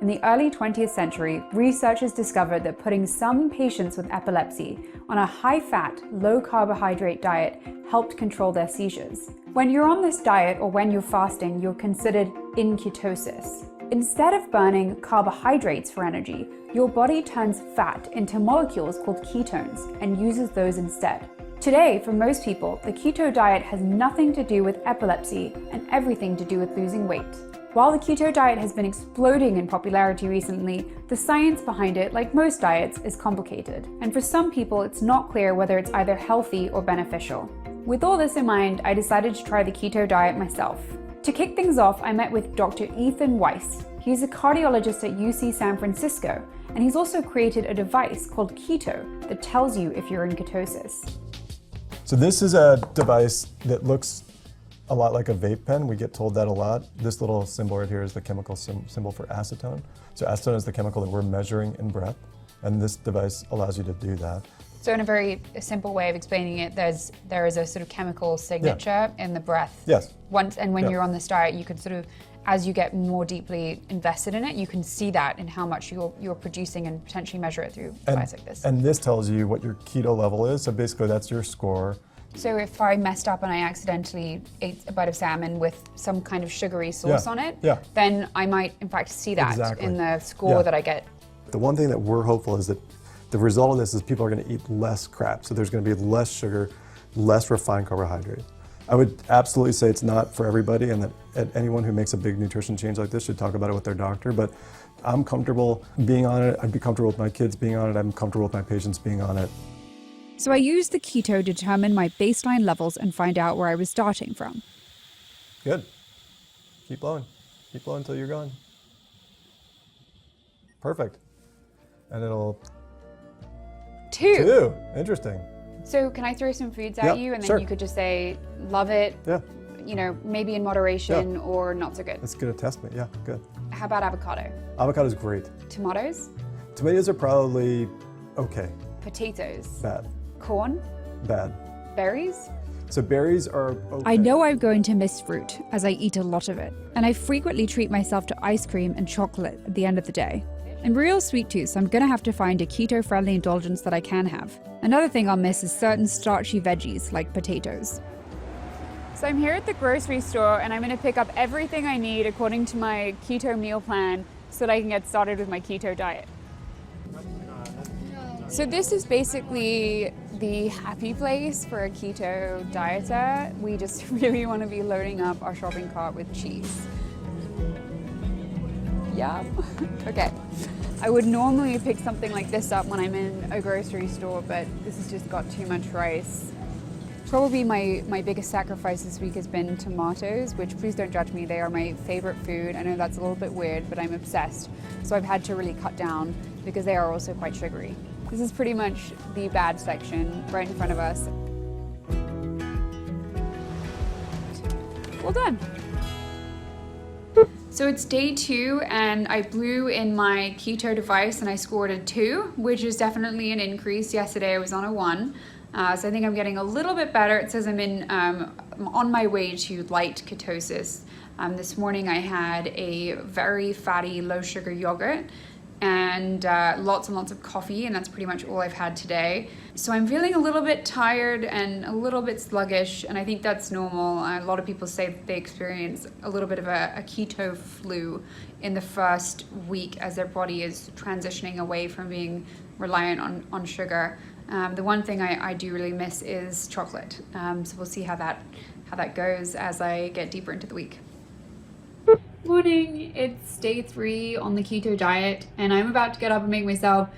In the early 20th century, researchers discovered that putting some patients with epilepsy on a high-fat, low-carbohydrate diet helped control their seizures. When you're on this diet or when you're fasting, you're considered in ketosis. Instead of burning carbohydrates for energy, your body turns fat into molecules called ketones and uses those instead. Today, for most people, the keto diet has nothing to do with epilepsy and everything to do with losing weight. While the keto diet has been exploding in popularity recently, the science behind it, like most diets, is complicated. And for some people, it's not clear whether it's either healthy or beneficial. With all this in mind, I decided to try the keto diet myself. To kick things off, I met with Dr. Ethan Weiss. He's a cardiologist at UC San Francisco, and he's also created a device called Keyto that tells you if you're in ketosis. So this is a device that looks a lot like a vape pen. We get told that a lot. This little symbol right here is the chemical symbol for acetone. So acetone is the chemical that we're measuring in breath, and this device allows you to do that. So in a very simple way of explaining it, there is a sort of chemical signature in the breath. Yes. When you're on this diet, you can sort of, as you get more deeply invested in it, you can see that in how much you're producing and potentially measure it through a device like this. And this tells you what your keto level is. So basically that's your score. So if I messed up and I accidentally ate a bite of salmon with some kind of sugary sauce on it, then I might in fact see that in the score that I get. The one thing that we're hopeful is that the result of this is people are going to eat less crap. So there's going to be less sugar, less refined carbohydrates. I would absolutely say it's not for everybody, and that anyone who makes a big nutrition change like this should talk about it with their doctor. But I'm comfortable being on it. I'd be comfortable with my kids being on it. I'm comfortable with my patients being on it. So I used the keto to determine my baseline levels and find out where I was starting from. Good. Keep blowing. Keep blowing until you're gone. Perfect. And it'll... Two. Interesting. So can I throw some foods at you and then you could just say, love it, you know, maybe in moderation or not so good? It's going to test me. Yeah, good. How about avocado? Avocado's great. Tomatoes? Tomatoes are probably okay. Potatoes? Bad. Corn? Bad. Berries? So berries are okay. I know I'm going to miss fruit as I eat a lot of it, and I frequently treat myself to ice cream and chocolate at the end of the day. I'm real sweet tooth, so I'm gonna have to find a keto-friendly indulgence that I can have. Another thing I'll miss is certain starchy veggies like potatoes. So I'm here at the grocery store and I'm gonna pick up everything I need according to my keto meal plan so that I can get started with my keto diet. So this is basically the happy place for a keto dieter. We just really want to be loading up our shopping cart with cheese. Yeah, okay. I would normally pick something like this up when I'm in a grocery store, but this has just got too much rice. Probably my biggest sacrifice this week has been tomatoes, which, please don't judge me, they are my favorite food. I know that's a little bit weird, but I'm obsessed. So I've had to really cut down because they are also quite sugary. This is pretty much the bad section right in front of us. Well done. So it's day 2 and I blew in my keto device and I scored a 2, which is definitely an increase. Yesterday I was on a 1. So I think I'm getting a little bit better. It says I'm on my way to light ketosis. This morning I had a very fatty, low sugar yogurt and lots and lots of coffee, and that's pretty much all I've had today. So I'm feeling a little bit tired and a little bit sluggish, and I think that's normal. A lot of people say that they experience a little bit of a keto flu in the first week as their body is transitioning away from being reliant on sugar. The one thing I do really miss is chocolate. So we'll see how that goes as I get deeper into the week. Morning, it's day 3 on the keto diet, and I'm about to get up and make myself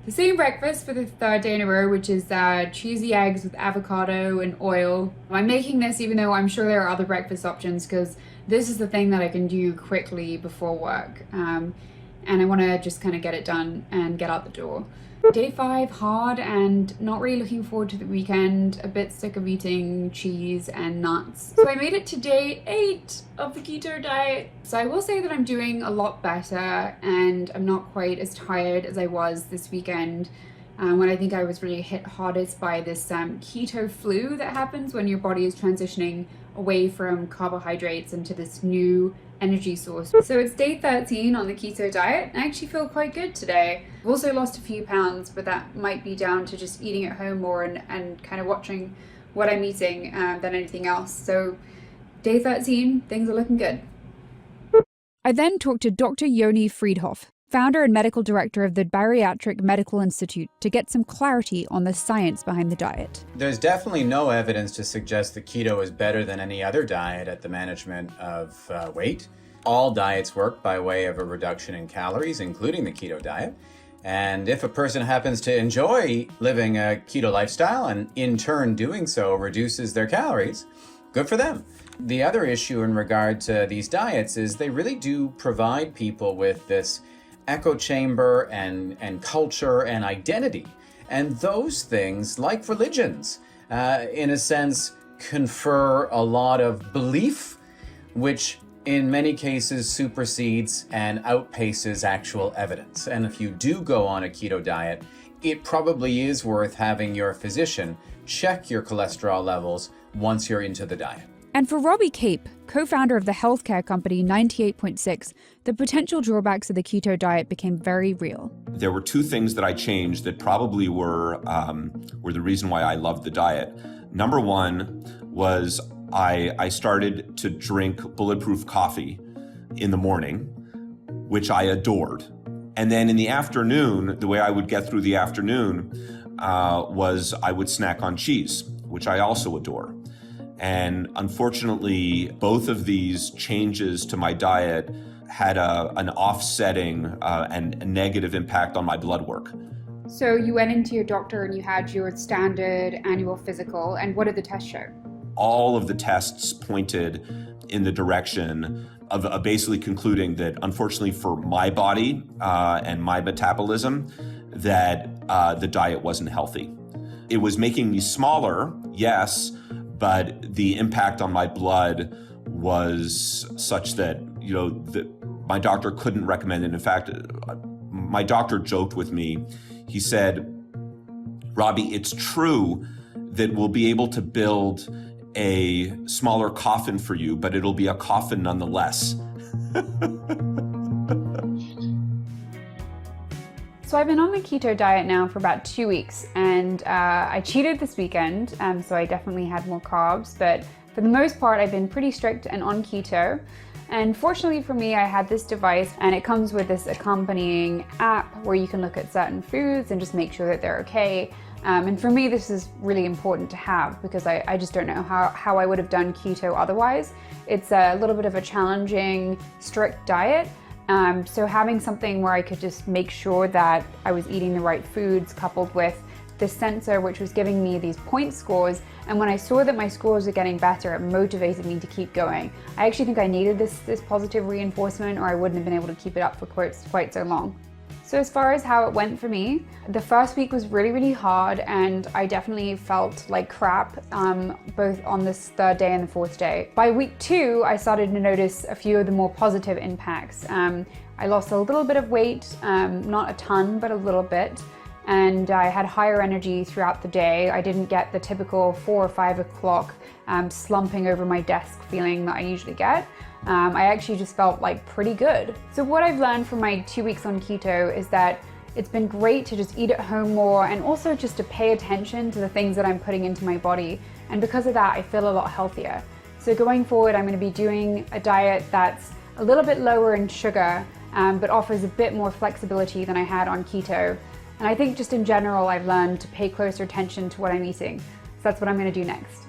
the same breakfast for the 3rd day in a row, which is cheesy eggs with avocado and oil. I'm making this even though I'm sure there are other breakfast options, because this is the thing that I can do quickly before work, and I want to just kind of get it done and get out the door. Day 5, hard and not really looking forward to the weekend, a bit sick of eating cheese and nuts. So I made it to day 8 of the keto diet. So I will say that I'm doing a lot better and I'm not quite as tired as I was this weekend, when I think I was really hit hardest by this keto flu that happens when your body is transitioning away from carbohydrates into this new energy source. So it's day 13 on the keto diet. I actually feel quite good today. I've also lost a few pounds, but that might be down to just eating at home more and kind of watching what I'm eating than anything else. So day 13, things are looking good. I then talked to Dr. Yoni Friedhoff, founder and medical director of the Bariatric Medical Institute, to get some clarity on the science behind the diet. There's definitely no evidence to suggest that keto is better than any other diet at the management of weight. All diets work by way of a reduction in calories, including the keto diet. And if a person happens to enjoy living a keto lifestyle and in turn doing so reduces their calories, good for them. The other issue in regard to these diets is they really do provide people with this echo chamber and culture and identity. And those things, like religions, in a sense, confer a lot of belief, which in many cases supersedes and outpaces actual evidence. And if you do go on a keto diet, it probably is worth having your physician check your cholesterol levels once you're into the diet. And for Robbie Cape, co-founder of the healthcare company 98.6, the potential drawbacks of the keto diet became very real. There were two things that I changed that probably were the reason why I loved the diet. Number one was I started to drink bulletproof coffee in the morning, which I adored. And then in the afternoon, the way I would get through the afternoon was I would snack on cheese, which I also adore. And unfortunately, both of these changes to my diet had an offsetting and a negative impact on my blood work. So you went into your doctor and you had your standard annual physical, and what did the test show? All of the tests pointed in the direction of basically concluding that, unfortunately for my body and my metabolism, that the diet wasn't healthy. It was making me smaller, yes, but the impact on my blood was such that, my doctor couldn't recommend it. In fact, my doctor joked with me. He said, "Robbie, it's true that we'll be able to build a smaller coffin for you, but it'll be a coffin nonetheless." So I've been on the keto diet now for about 2 weeks, and I cheated this weekend, so I definitely had more carbs, but for the most part I've been pretty strict and on keto. And fortunately for me, I had this device, and it comes with this accompanying app where you can look at certain foods and just make sure that they're okay. And for me, this is really important to have because I just don't know how I would have done keto otherwise. It's a little bit of a challenging, strict diet. So having something where I could just make sure that I was eating the right foods, coupled with this sensor which was giving me these point scores, and when I saw that my scores were getting better, it motivated me to keep going. I actually think I needed this positive reinforcement, or I wouldn't have been able to keep it up for quite so long. So as far as how it went for me, the first week was really hard, and I definitely felt like crap, both on this third day and the fourth day. By week 2, I started to notice a few of the more positive impacts. I lost a little bit of weight, not a ton, but a little bit. And I had higher energy throughout the day. I didn't get the typical 4 or 5 o'clock slumping over my desk feeling that I usually get. I actually just felt like pretty good. So what I've learned from my 2 weeks on keto is that it's been great to just eat at home more, and also just to pay attention to the things that I'm putting into my body. And because of that, I feel a lot healthier. So going forward, I'm going to be doing a diet that's a little bit lower in sugar, but offers a bit more flexibility than I had on keto. And I think just in general, I've learned to pay closer attention to what I'm eating. So that's what I'm going to do next.